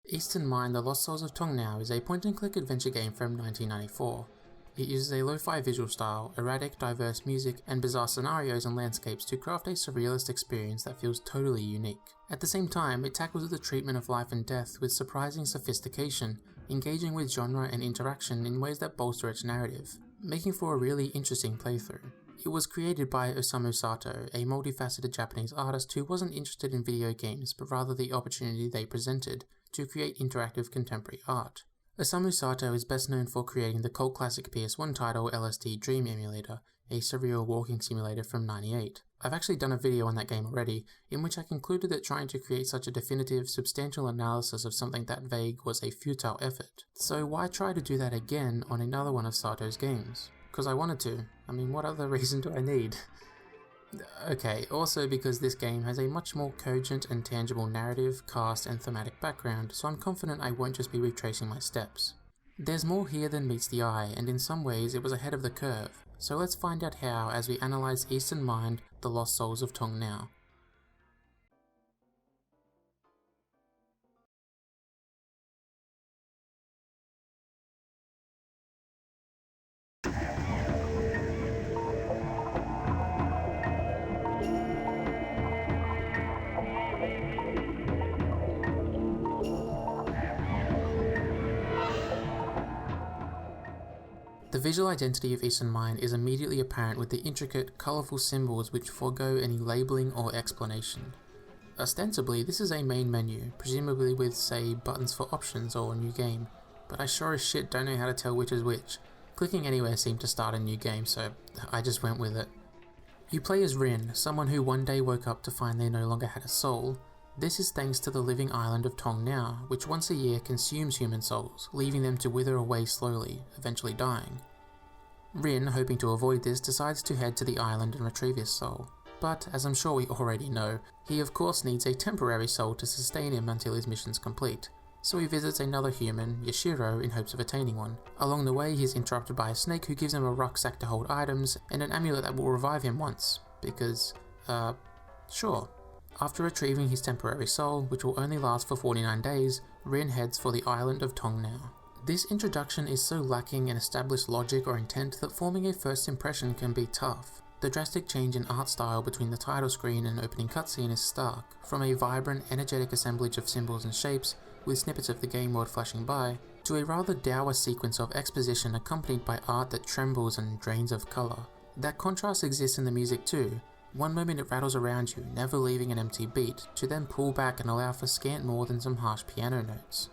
Eastern Mind: The Lost Souls of Tong Now is a point-and-click adventure game from 1994. It uses a lo-fi visual style, erratic, diverse music, and bizarre scenarios and landscapes to craft a surrealist experience that feels totally unique. At the same time, it tackles the treatment of life and death with surprising sophistication, engaging with genre and interaction in ways that bolster its narrative, making for a really interesting playthrough. It was created by Osamu Sato, a multifaceted Japanese artist who wasn't interested in video games but rather the opportunity they presented to create interactive contemporary art. Osamu Sato is best known for creating the cult classic PS1 title LSD Dream Emulator, a surreal walking simulator from '98. I've actually done a video on that game already, in which I concluded that trying to create such a definitive, substantial analysis of something that vague was a futile effort. So why try to do that again on another one of Sato's games? Because I wanted to. I mean, what other reason do I need? Okay, also because this game has a much more cogent and tangible narrative, cast, and thematic background, so I'm confident I won't just be retracing my steps. There's more here than meets the eye, and in some ways it was ahead of the curve, so let's find out how as we analyse Eastern Mind: The Lost Souls of Tong Now. The visual identity of Eastern Mind is immediately apparent with the intricate, colourful symbols which forego any labelling or explanation. Ostensibly, this is a main menu, presumably with, say, buttons for options or new game, but I sure as shit don't know how to tell which is which. Clicking anywhere seemed to start a new game, so I just went with it. You play as Rin, someone who one day woke up to find they no longer had a soul. This is thanks to the living island of Tong Now, which once a year consumes human souls, leaving them to wither away slowly, eventually dying. Rin, hoping to avoid this, decides to head to the island and retrieve his soul. But, as I'm sure we already know, he of course needs a temporary soul to sustain him until his mission's complete. So he visits another human, Yashiro, in hopes of attaining one. Along the way, he's interrupted by a snake who gives him a rucksack to hold items, and an amulet that will revive him once. Because, sure. After retrieving his temporary soul, which will only last for 49 days, Rin heads for the island of Tong Now. This introduction is so lacking in established logic or intent that forming a first impression can be tough. The drastic change in art style between the title screen and opening cutscene is stark, from a vibrant, energetic assemblage of symbols and shapes, with snippets of the game world flashing by, to a rather dour sequence of exposition accompanied by art that trembles and drains of colour. That contrast exists in the music too. One moment it rattles around you, never leaving an empty beat, to then pull back and allow for scant more than some harsh piano notes.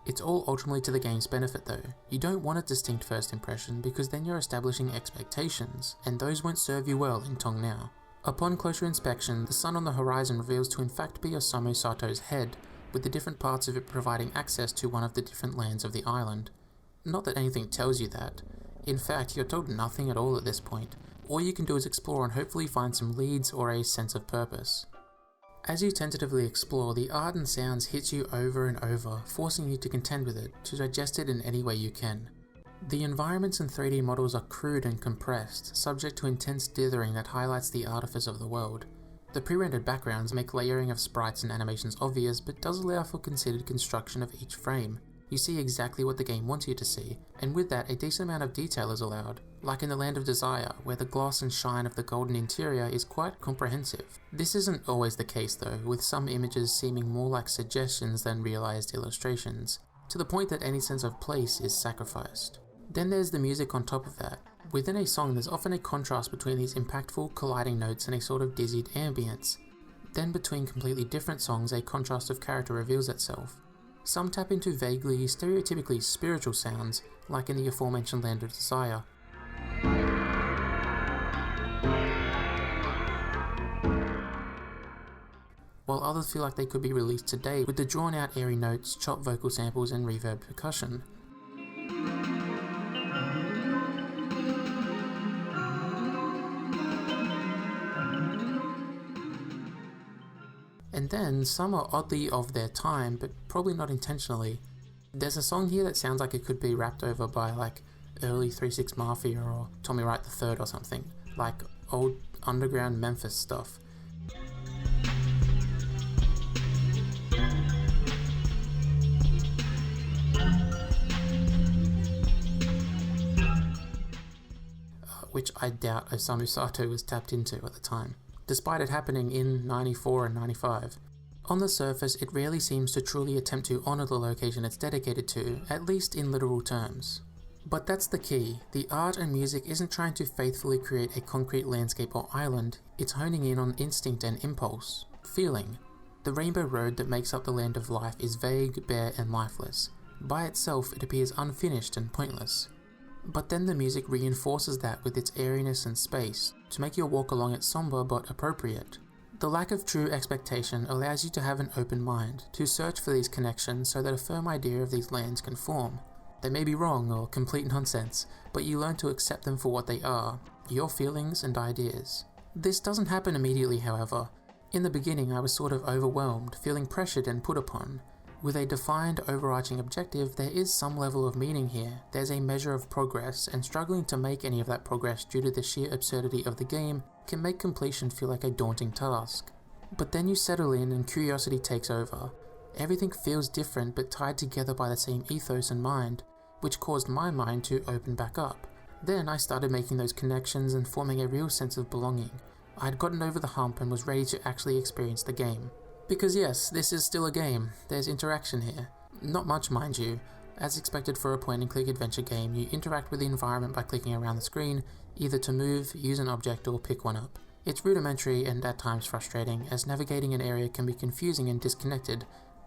It's all ultimately to the game's benefit though. You don't want a distinct first impression because then you're establishing expectations, and those won't serve you well in Tong Now. Upon closer inspection, the sun on the horizon reveals to in fact be Osamu Sato's head, with the different parts of it providing access to one of the different lands of the island. Not that anything tells you that. In fact, you're told nothing at all at this point. All you can do is explore and hopefully find some leads or a sense of purpose. As you tentatively explore, the art and sounds hits you over and over, forcing you to contend with it, to digest it in any way you can. The environments and 3D models are crude and compressed, subject to intense dithering that highlights the artifice of the world. The pre-rendered backgrounds make layering of sprites and animations obvious, but does allow for considered construction of each frame. You see exactly what the game wants you to see, and with that a decent amount of detail is allowed, like in the Land of Desire, where the gloss and shine of the golden interior is quite comprehensive. This isn't always the case though, with some images seeming more like suggestions than realised illustrations, to the point that any sense of place is sacrificed. Then there's the music on top of that. Within a song there's often a contrast between these impactful, colliding notes and a sort of dizzied ambience. Then between completely different songs a contrast of character reveals itself. Some tap into vaguely, stereotypically spiritual sounds, like in the aforementioned Land of Desire. While others feel like they could be released today with the drawn out airy notes, chopped vocal samples and reverb percussion. And then, some are oddly of their time, but probably not intentionally. There's a song here that sounds like it could be rapped over by like early 3-6 Mafia or Tommy Wright III or something, like old underground Memphis stuff. Which I doubt Osamu Sato was tapped into at the time, despite it happening in 94 and 95. On the surface, it rarely seems to truly attempt to honour the location it's dedicated to, at least in literal terms. But that's the key. The art and music isn't trying to faithfully create a concrete landscape or island, it's honing in on instinct and impulse, feeling. The rainbow road that makes up the land of life is vague, bare and lifeless. By itself, it appears unfinished and pointless. But then the music reinforces that with its airiness and space, to make your walk along it somber but appropriate. The lack of true expectation allows you to have an open mind, to search for these connections so that a firm idea of these lands can form. They may be wrong or complete nonsense, but you learn to accept them for what they are, your feelings and ideas. This doesn't happen immediately, however. In the beginning I was sort of overwhelmed, feeling pressured and put upon. With a defined overarching objective, there is some level of meaning here, there's a measure of progress, and struggling to make any of that progress due to the sheer absurdity of the game can make completion feel like a daunting task. But then you settle in and curiosity takes over. Everything feels different but tied together by the same ethos and mind, which caused my mind to open back up. Then I started making those connections and forming a real sense of belonging. I had gotten over the hump and was ready to actually experience the game. Because yes, this is still a game, there's interaction here. Not much, mind you. As expected for a point-and-click adventure game, you interact with the environment by clicking around the screen, either to move, use an object or pick one up. It's rudimentary and at times frustrating, as navigating an area can be confusing and disconnected,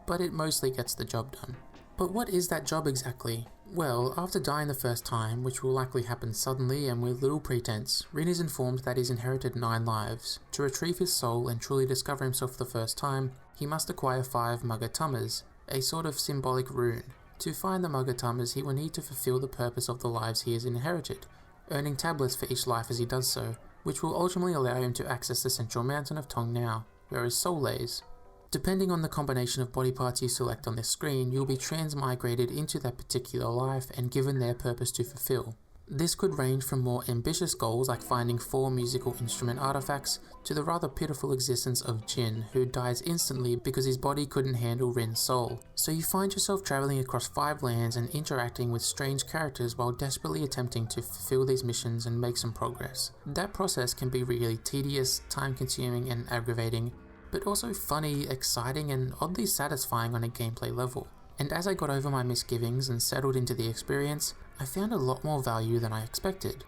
but it mostly gets the job done. But what is that job exactly? Well, after dying the first time, which will likely happen suddenly and with little pretense, Rin is informed that he's inherited 9 lives. To retrieve his soul and truly discover himself for the first time, he must acquire 5 Mugatamas, a sort of symbolic rune. To find the Mugatamas, he will need to fulfill the purpose of the lives he has inherited, earning tablets for each life as he does so, which will ultimately allow him to access the central mountain of Tong now, where his soul lays. Depending on the combination of body parts you select on this screen, you'll be transmigrated into that particular life and given their purpose to fulfill. This could range from more ambitious goals like finding 4 musical instrument artifacts, to the rather pitiful existence of Jin, who dies instantly because his body couldn't handle Rin's soul. So you find yourself travelling across 5 lands and interacting with strange characters while desperately attempting to fulfill these missions and make some progress. That process can be really tedious, time-consuming and aggravating, but also funny, exciting and oddly satisfying on a gameplay level. And as I got over my misgivings and settled into the experience, I found a lot more value than I expected.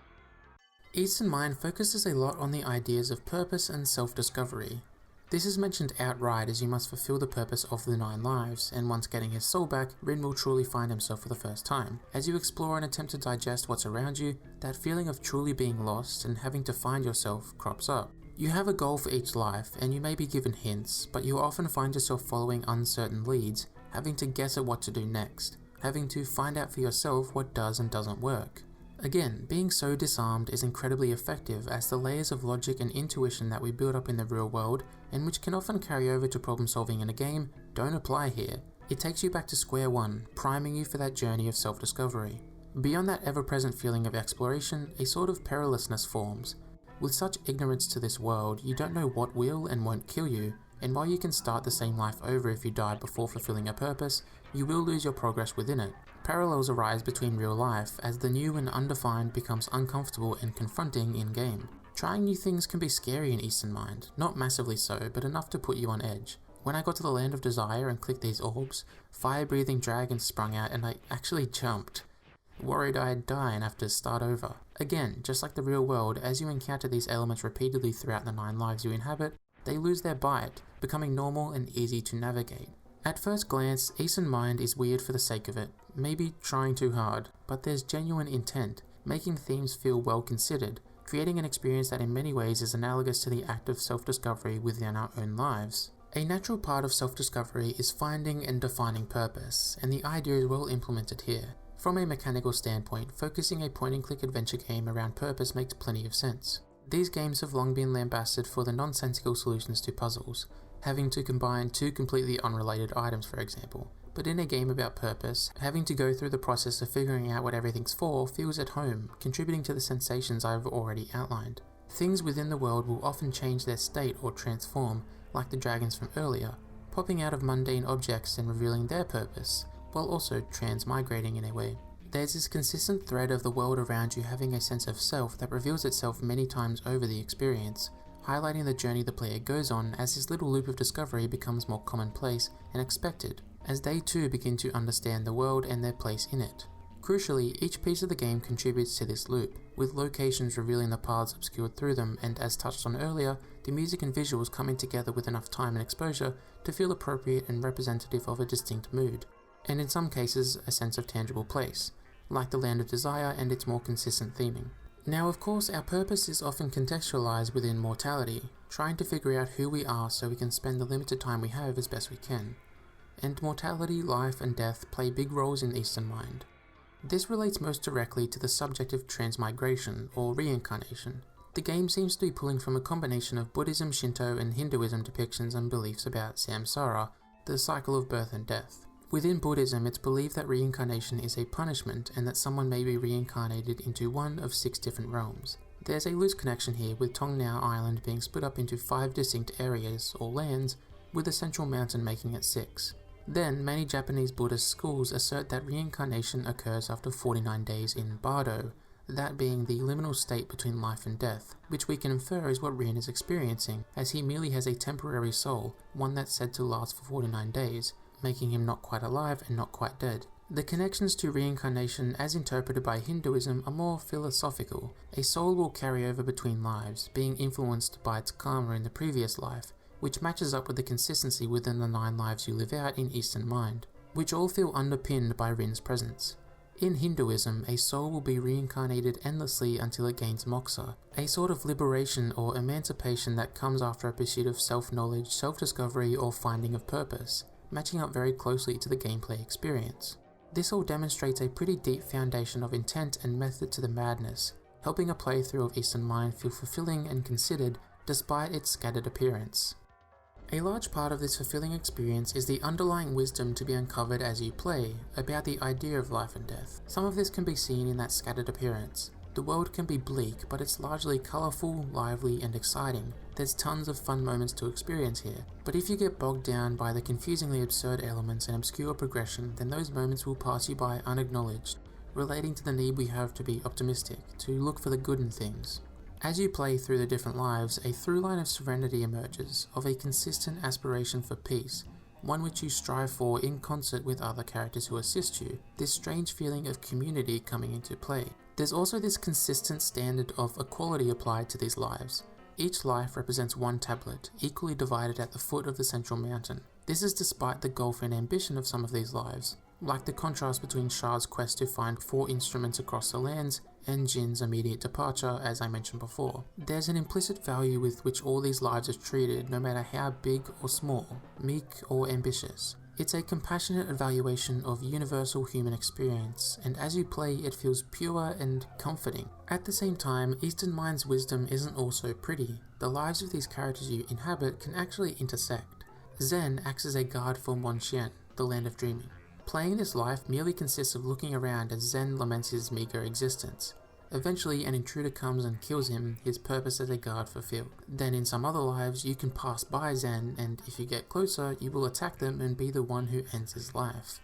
Eastern Mind focuses a lot on the ideas of purpose and self-discovery. This is mentioned outright as you must fulfill the purpose of the 9 lives, and once getting his soul back, Rin will truly find himself for the first time. As you explore and attempt to digest what's around you, that feeling of truly being lost and having to find yourself crops up. You have a goal for each life, and you may be given hints, but you often find yourself following uncertain leads, having to guess at what to do next, having to find out for yourself what does and doesn't work. Again, being so disarmed is incredibly effective, as the layers of logic and intuition that we build up in the real world, and which can often carry over to problem solving in a game, don't apply here. It takes you back to square one, priming you for that journey of self-discovery. Beyond that ever-present feeling of exploration, a sort of perilousness forms. With such ignorance to this world, you don't know what will and won't kill you, and while you can start the same life over if you died before fulfilling a purpose, you will lose your progress within it. Parallels arise between real life, as the new and undefined becomes uncomfortable and confronting in-game. Trying new things can be scary in Eastern Mind, not massively so, but enough to put you on edge. When I got to the Land of Desire and clicked these orbs, fire-breathing dragons sprung out and I actually jumped. Worried I'd die and have to start over. Again, just like the real world, as you encounter these elements repeatedly throughout the 9 lives you inhabit, they lose their bite, becoming normal and easy to navigate. At first glance, Eastern Mind is weird for the sake of it, maybe trying too hard, but there's genuine intent, making themes feel well considered, creating an experience that in many ways is analogous to the act of self-discovery within our own lives. A natural part of self-discovery is finding and defining purpose, and the idea is well implemented here. From a mechanical standpoint, focusing a point-and-click adventure game around purpose makes plenty of sense. These games have long been lambasted for the nonsensical solutions to puzzles, having to combine 2 completely unrelated items for example, But in a game about purpose, having to go through the process of figuring out what everything's for feels at home, contributing to the sensations I've already outlined. Things within the world will often change their state or transform, like the dragons from earlier, popping out of mundane objects and revealing their purpose, while also transmigrating in a way. There's this consistent thread of the world around you having a sense of self that reveals itself many times over the experience, highlighting the journey the player goes on as this little loop of discovery becomes more commonplace and expected, as they too begin to understand the world and their place in it. Crucially, each piece of the game contributes to this loop, with locations revealing the paths obscured through them, and as touched on earlier, the music and visuals coming together with enough time and exposure to feel appropriate and representative of a distinct mood, and in some cases a sense of tangible place, like the Land of Desire and its more consistent theming. Now of course our purpose is often contextualized within mortality, trying to figure out who we are so we can spend the limited time we have as best we can. And mortality, life and death play big roles in Eastern Mind. This relates most directly to the subject of transmigration, or reincarnation. The game seems to be pulling from a combination of Buddhism, Shinto and Hinduism depictions and beliefs about samsara, the cycle of birth and death. Within Buddhism, it's believed that reincarnation is a punishment and that someone may be reincarnated into one of 6 different realms. There's a loose connection here, with Tong Island being split up into 5 distinct areas, or lands, with the central mountain making it 6. Then, many Japanese Buddhist schools assert that reincarnation occurs after 49 days in Bardo, that being the liminal state between life and death, which we can infer is what Rin is experiencing, as he merely has a temporary soul, one that's said to last for 49 days, making him not quite alive and not quite dead. The connections to reincarnation as interpreted by Hinduism are more philosophical. A soul will carry over between lives, being influenced by its karma in the previous life, which matches up with the consistency within the 9 lives you live out in Eastern Mind, which all feel underpinned by Rin's presence. In Hinduism, a soul will be reincarnated endlessly until it gains moksha, a sort of liberation or emancipation that comes after a pursuit of self-knowledge, self-discovery or finding of purpose, matching up very closely to the gameplay experience. This all demonstrates a pretty deep foundation of intent and method to the madness, helping a playthrough of Eastern Mind feel fulfilling and considered despite its scattered appearance. A large part of this fulfilling experience is the underlying wisdom to be uncovered as you play, about the idea of life and death. Some of this can be seen in that scattered appearance. The world can be bleak, but it's largely colourful, lively and exciting. There's tons of fun moments to experience here, but if you get bogged down by the confusingly absurd elements and obscure progression, then those moments will pass you by unacknowledged, relating to the need we have to be optimistic, to look for the good in things. As you play through the different lives, a through line of serenity emerges, of a consistent aspiration for peace, one which you strive for in concert with other characters who assist you, this strange feeling of community coming into play. There's also this consistent standard of equality applied to these lives. Each life represents 1 tablet, equally divided at the foot of the central mountain. This is despite the gulf and ambition of some of these lives, like the contrast between Shah's quest to find 4 instruments across the lands and Jin's immediate departure, as I mentioned before. There's an implicit value with which all these lives are treated, no matter how big or small, meek or ambitious. It's a compassionate evaluation of universal human experience, and as you play it feels pure and comforting. At the same time, Eastern Mind's wisdom isn't also pretty. The lives of these characters you inhabit can actually intersect. Zen acts as a guard for Monxian, the land of dreaming. Playing this life merely consists of looking around as Zen laments his meagre existence. Eventually an intruder comes and kills him, his purpose as a guard fulfilled. Then in some other lives you can pass by Zen, and if you get closer you will attack them and be the one who ends his life.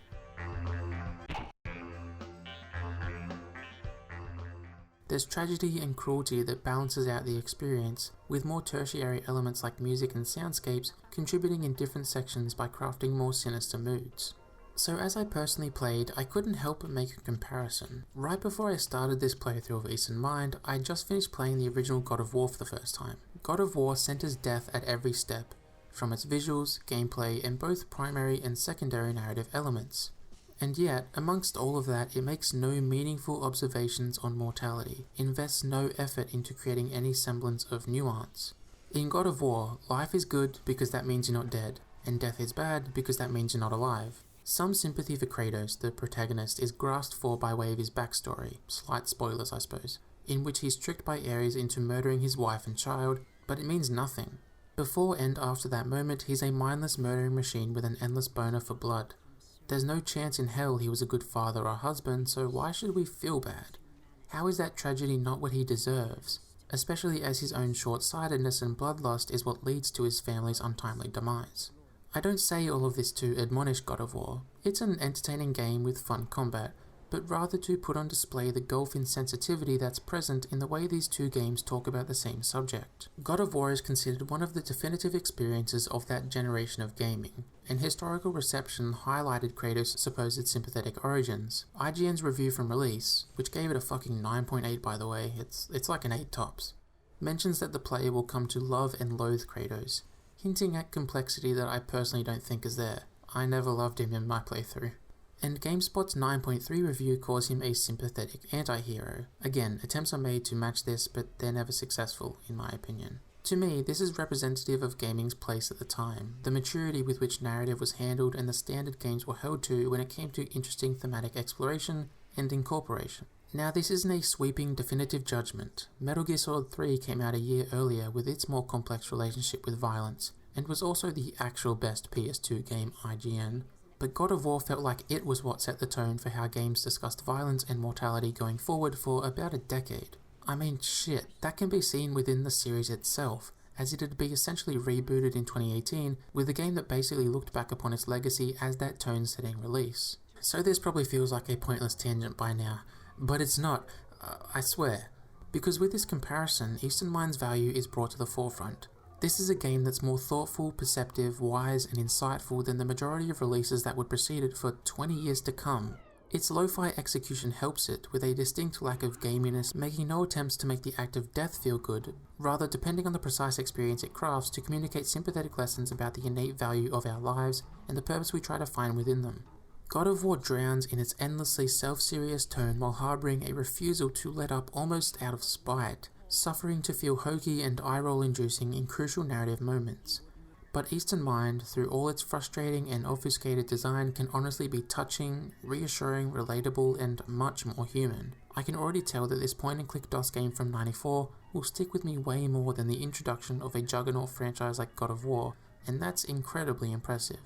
There's tragedy and cruelty that balances out the experience, with more tertiary elements like music and soundscapes contributing in different sections by crafting more sinister moods. So as I personally played, I couldn't help but make a comparison. Right before I started this playthrough of Eastern Mind, I just finished playing the original God of War for the first time. God of War centers death at every step, from its visuals, gameplay, and both primary and secondary narrative elements. And yet, amongst all of that, it makes no meaningful observations on mortality, invests no effort into creating any semblance of nuance. In God of War, life is good because that means you're not dead, and death is bad because that means you're not alive. Some sympathy for Kratos, the protagonist, is grasped for by way of his backstory, slight spoilers I suppose, in which he's tricked by Ares into murdering his wife and child, but it means nothing. Before and after that moment, he's a mindless murdering machine with an endless boner for blood. There's no chance in hell he was a good father or husband, so why should we feel bad? How is that tragedy not what he deserves? Especially as his own short-sightedness and bloodlust is what leads to his family's untimely demise. I don't say all of this to admonish God of War. It's an entertaining game with fun combat, but rather to put on display the gulf in sensitivity that's present in the way these two games talk about the same subject. God of War is considered one of the definitive experiences of that generation of gaming, and historical reception highlighted Kratos' supposed sympathetic origins. IGN's review from release, which gave it a fucking 9.8 by the way, it's like an 8 tops, mentions that the player will come to love and loathe Kratos, hinting at complexity that I personally don't think is there. I never loved him in my playthrough. And GameSpot's 9.3 review calls him a sympathetic anti-hero. Again, attempts are made to match this, but they're never successful, in my opinion. To me, this is representative of gaming's place at the time, the maturity with which narrative was handled and the standard games were held to when it came to interesting thematic exploration and incorporation. Now, this isn't a sweeping, definitive judgment. Metal Gear Solid 3 came out a year earlier with its more complex relationship with violence, and was also the actual best PS2 game IGN. But God of War felt like it was what set the tone for how games discussed violence and mortality going forward for about a decade. I mean shit, that can be seen within the series itself, as it'd be essentially rebooted in 2018 with a game that basically looked back upon its legacy as that tone-setting release. So this probably feels like a pointless tangent by now, but it's not, I swear. Because with this comparison, Eastern Mind's value is brought to the forefront. This is a game that's more thoughtful, perceptive, wise, and insightful than the majority of releases that would precede it for 20 years to come. Its lo-fi execution helps it, with a distinct lack of gaminess, making no attempts to make the act of death feel good, rather depending on the precise experience it crafts to communicate sympathetic lessons about the innate value of our lives and the purpose we try to find within them. God of War drowns in its endlessly self-serious tone while harboring a refusal to let up almost out of spite, suffering to feel hokey and eye-roll inducing in crucial narrative moments. But Eastern Mind, through all its frustrating and obfuscated design, can honestly be touching, reassuring, relatable, and much more human. I can already tell that this point-and-click DOS game from '94 will stick with me way more than the introduction of a juggernaut franchise like God of War, and that's incredibly impressive.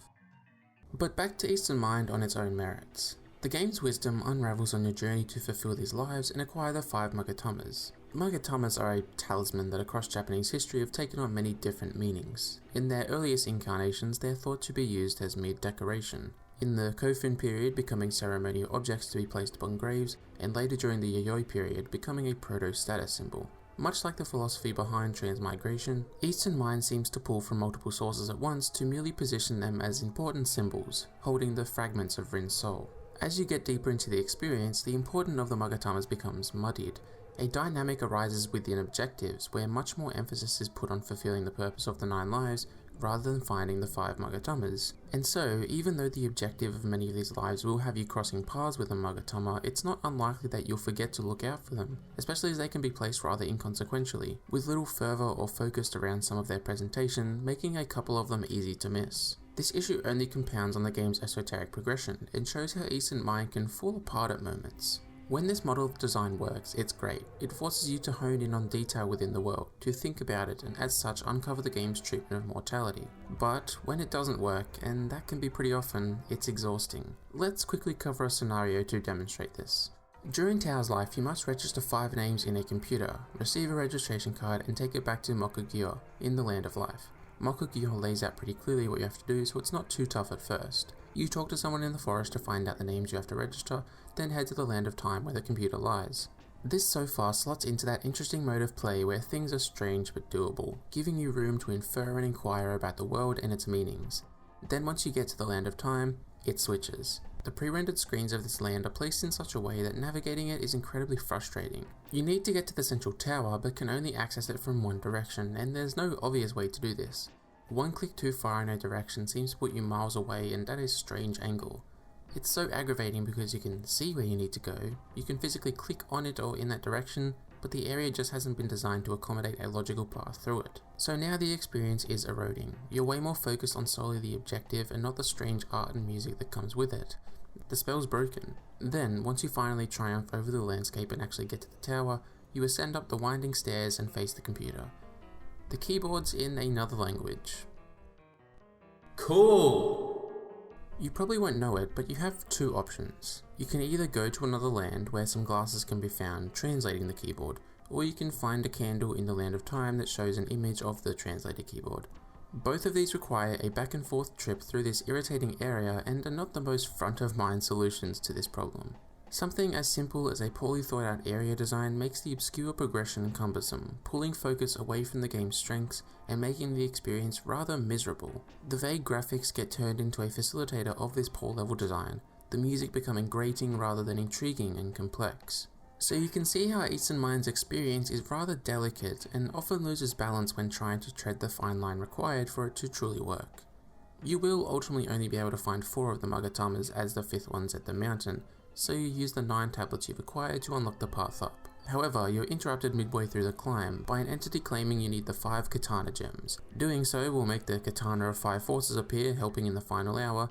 But back to Eastern Mind on its own merits. The game's wisdom unravels on your journey to fulfill these lives and acquire the 5 Magatamas. Magatamas are a talisman that across Japanese history have taken on many different meanings. In their earliest incarnations, they are thought to be used as mere decoration. In the Kofun period, becoming ceremonial objects to be placed upon graves, and later during the Yayoi period, becoming a proto-status symbol. Much like the philosophy behind transmigration, Eastern Mind seems to pull from multiple sources at once to merely position them as important symbols, holding the fragments of Rin's soul. As you get deeper into the experience, the importance of the Magatamas becomes muddied. A dynamic arises within objectives, where much more emphasis is put on fulfilling the purpose of the 9 lives, rather than finding the 5 Magatamas. And so, even though the objective of many of these lives will have you crossing paths with a Magatama, it's not unlikely that you'll forget to look out for them, especially as they can be placed rather inconsequentially, with little fervour or focused around some of their presentation, making a couple of them easy to miss. This issue only compounds on the game's esoteric progression, and shows how Eastern Mind can fall apart at moments. When this model of design works, it's great. It forces you to hone in on detail within the world, to think about it, and as such uncover the game's treatment of mortality. But when it doesn't work, and that can be pretty often, it's exhausting. Let's quickly cover a scenario to demonstrate this. During Tao's life, you must register 5 names in a computer, receive a registration card, and take it back to Mokugyo, in the Land of Life. Mokugyo lays out pretty clearly what you have to do, so it's not too tough at first. You talk to someone in the forest to find out the names you have to register, then head to the Land of Time where the computer lies. This so far slots into that interesting mode of play where things are strange but doable, giving you room to infer and inquire about the world and its meanings. Then once you get to the Land of Time, it switches. The pre-rendered screens of this land are placed in such a way that navigating it is incredibly frustrating. You need to get to the central tower but can only access it from one direction, and there's no obvious way to do this. One click too far in a direction seems to put you miles away and at a strange angle. It's so aggravating because you can see where you need to go, you can physically click on it or in that direction, but the area just hasn't been designed to accommodate a logical path through it. So now the experience is eroding. You're way more focused on solely the objective and not the strange art and music that comes with it. The spell's broken. Then, once you finally triumph over the landscape and actually get to the tower, you ascend up the winding stairs and face the computer. The keyboard's in another language. Cool! You probably won't know it, but you have two options. You can either go to another land where some glasses can be found translating the keyboard, or you can find a candle in the land of time that shows an image of the translated keyboard. Both of these require a back and forth trip through this irritating area and are not the most front of mind solutions to this problem. Something as simple as a poorly thought out area design makes the obscure progression cumbersome, pulling focus away from the game's strengths and making the experience rather miserable. The vague graphics get turned into a facilitator of this poor level design, the music becoming grating rather than intriguing and complex. So you can see how Eastern Mind's experience is rather delicate and often loses balance when trying to tread the fine line required for it to truly work. You will ultimately only be able to find 4 of the Magatamas as the 5th ones at the mountain, so you use the 9 tablets you've acquired to unlock the path up. However, you're interrupted midway through the climb by an entity claiming you need the 5 katana gems. Doing so will make the katana of 5 forces appear, helping in the final hour,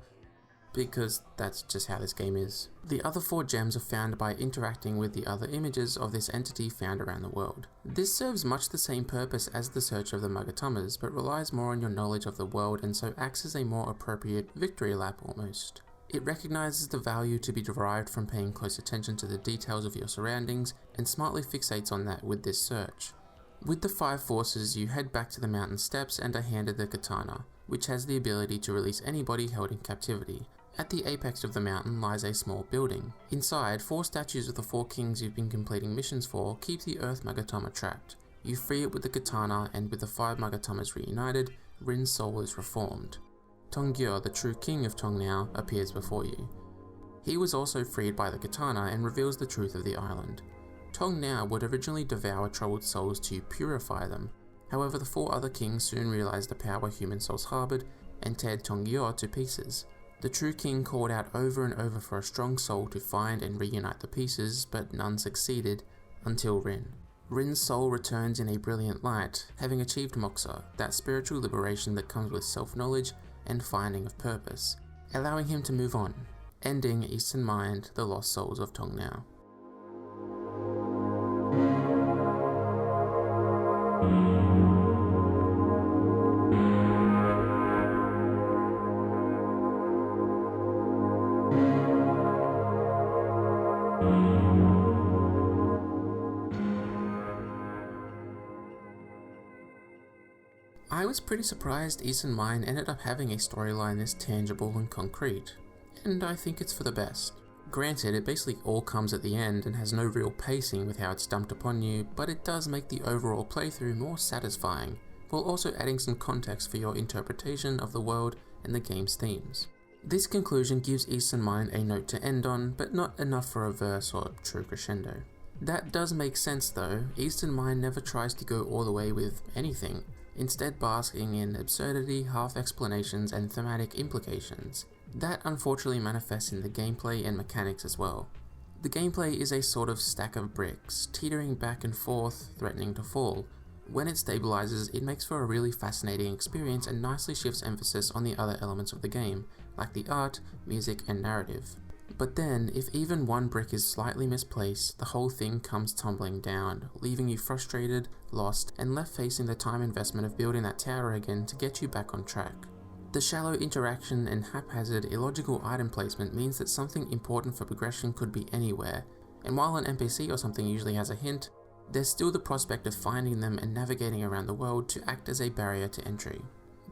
because that's just how this game is. The other 4 gems are found by interacting with the other images of this entity found around the world. This serves much the same purpose as the search of the Magatamas, but relies more on your knowledge of the world and so acts as a more appropriate victory lap almost. It recognizes the value to be derived from paying close attention to the details of your surroundings and smartly fixates on that with this search. With the 5 forces, you head back to the mountain steps and are handed the katana, which has the ability to release anybody held in captivity. At the apex of the mountain lies a small building. Inside, 4 statues of the 4 kings you've been completing missions for keep the Earth Magatama trapped. You free it with the katana, and with the 5 Magatamas reunited, Rin's soul is reformed. Tong, the true king of Tong now, appears before you. He was also freed by the katana and reveals the truth of the island. Tong now would originally devour troubled souls to purify them. However, the 4 other kings soon realized the power human souls harbored and teared Tong to pieces. The true king called out over and over for a strong soul to find and reunite the pieces, but none succeeded until Rin. Rin's soul returns in a brilliant light, having achieved moksha, that spiritual liberation that comes with self-knowledge and finding of purpose, allowing him to move on, ending Eastern Mind, the lost souls of Tong now. I was pretty surprised Eastern Mind ended up having a storyline this tangible and concrete, and I think it's for the best. Granted, it basically all comes at the end and has no real pacing with how it's dumped upon you, but it does make the overall playthrough more satisfying, while also adding some context for your interpretation of the world and the game's themes. This conclusion gives Eastern Mind a note to end on, but not enough for a verse or true crescendo. That does make sense though. Eastern Mind never tries to go all the way with anything, instead basking in absurdity, half explanations, and thematic implications. That unfortunately manifests in the gameplay and mechanics as well. The gameplay is a sort of stack of bricks, teetering back and forth, threatening to fall. When it stabilizes, it makes for a really fascinating experience and nicely shifts emphasis on the other elements of the game, like the art, music, and narrative. But then, if even one brick is slightly misplaced, the whole thing comes tumbling down, leaving you frustrated, lost, and left facing the time investment of building that tower again to get you back on track. The shallow interaction and haphazard, illogical item placement means that something important for progression could be anywhere, and while an NPC or something usually has a hint, there's still the prospect of finding them and navigating around the world to act as a barrier to entry.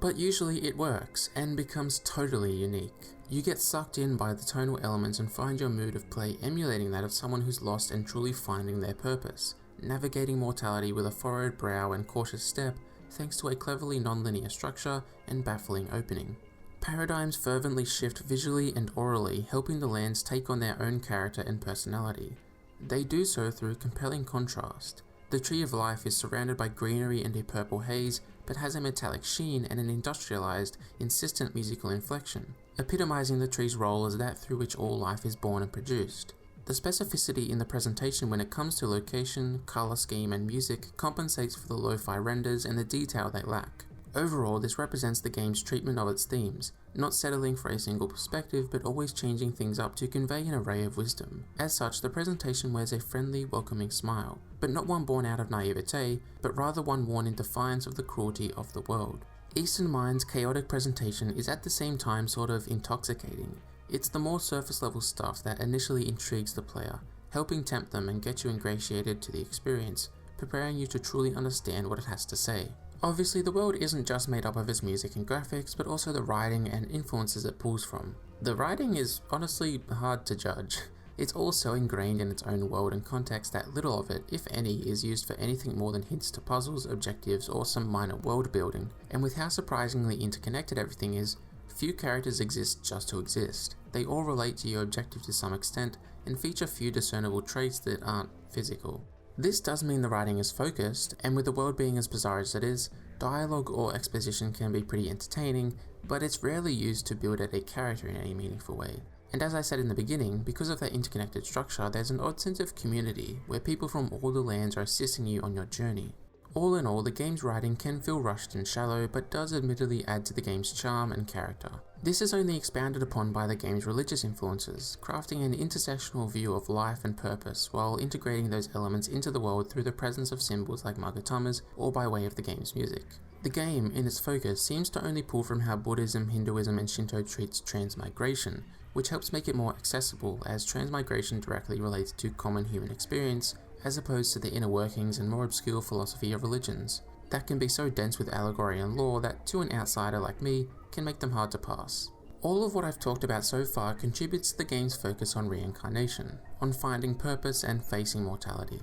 But usually it works, and becomes totally unique. You get sucked in by the tonal elements and find your mood of play emulating that of someone who's lost and truly finding their purpose, navigating mortality with a furrowed brow and cautious step, thanks to a cleverly non-linear structure and baffling opening. Paradigms fervently shift visually and orally, helping the lands take on their own character and personality. They do so through compelling contrast. The Tree of Life is surrounded by greenery and a purple haze, but has a metallic sheen and an industrialized, insistent musical inflection, epitomizing the tree's role as that through which all life is born and produced. The specificity in the presentation when it comes to location, color scheme, and music compensates for the lo-fi renders and the detail they lack. Overall, this represents the game's treatment of its themes, not settling for a single perspective but always changing things up to convey an array of wisdom. As such, the presentation wears a friendly, welcoming smile, but not one born out of naivete, but rather one worn in defiance of the cruelty of the world. Eastern Mind's chaotic presentation is at the same time sort of intoxicating. It's the more surface level stuff that initially intrigues the player, helping tempt them and get you ingratiated to the experience, preparing you to truly understand what it has to say. Obviously, the world isn't just made up of its music and graphics, but also the writing and influences it pulls from. The writing is honestly hard to judge. It's all so ingrained in its own world and context that little of it, if any, is used for anything more than hints to puzzles, objectives, or some minor world building. And with how surprisingly interconnected everything is, few characters exist just to exist. They all relate to your objective to some extent, and feature few discernible traits that aren't physical. This does mean the writing is focused, and with the world being as bizarre as it is, dialogue or exposition can be pretty entertaining, but it's rarely used to build out a character in any meaningful way. And as I said in the beginning, because of that interconnected structure, there's an odd sense of community, where people from all the lands are assisting you on your journey. All in all, the game's writing can feel rushed and shallow, but does admittedly add to the game's charm and character. This is only expounded upon by the game's religious influences, crafting an intersectional view of life and purpose, while integrating those elements into the world through the presence of symbols like magatamas, or by way of the game's music. The game, in its focus, seems to only pull from how Buddhism, Hinduism, and Shinto treats transmigration, which helps make it more accessible, as transmigration directly relates to common human experience, as opposed to the inner workings and more obscure philosophy of religions, that can be so dense with allegory and lore that to an outsider like me, can make them hard to pass. All of what I've talked about so far contributes to the game's focus on reincarnation, on finding purpose and facing mortality.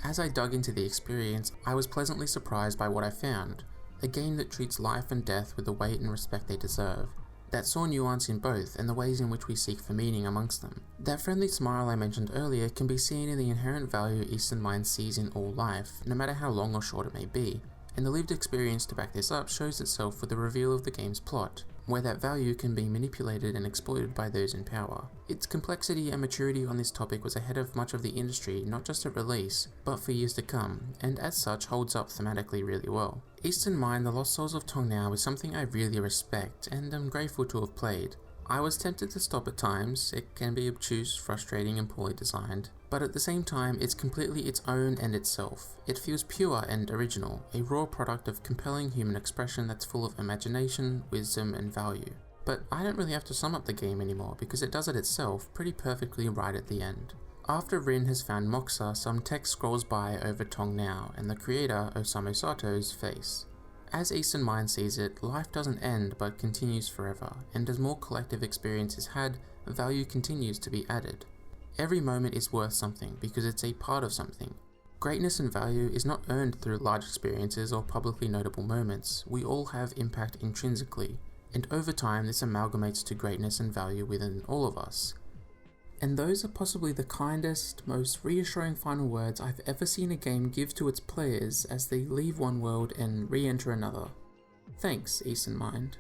As I dug into the experience, I was pleasantly surprised by what I found, a game that treats life and death with the weight and respect they deserve, that saw nuance in both and the ways in which we seek for meaning amongst them. That friendly smile I mentioned earlier can be seen in the inherent value Eastern Mind sees in all life, no matter how long or short it may be, and the lived experience to back this up shows itself with the reveal of the game's plot, where that value can be manipulated and exploited by those in power. Its complexity and maturity on this topic was ahead of much of the industry, not just at release, but for years to come, and as such holds up thematically really well. Eastern Mind, The Lost Souls of Tong Now is something I really respect, and am grateful to have played. I was tempted to stop at times. It can be obtuse, frustrating, and poorly designed, but at the same time it's completely its own and itself. It feels pure and original, a raw product of compelling human expression that's full of imagination, wisdom, and value. But I don't really have to sum up the game anymore, because it does it itself pretty perfectly right at the end. After Rin has found Moxa, some text scrolls by over Tong Now and the creator, Osamu Sato's, face. As Eastern Mind sees it, life doesn't end but continues forever, and as more collective experience is had, value continues to be added. Every moment is worth something because it's a part of something. Greatness and value is not earned through large experiences or publicly notable moments. We all have impact intrinsically, and over time this amalgamates to greatness and value within all of us. And those are possibly the kindest, most reassuring final words I've ever seen a game give to its players as they leave one world and re-enter another. Thanks, Eastern Mind.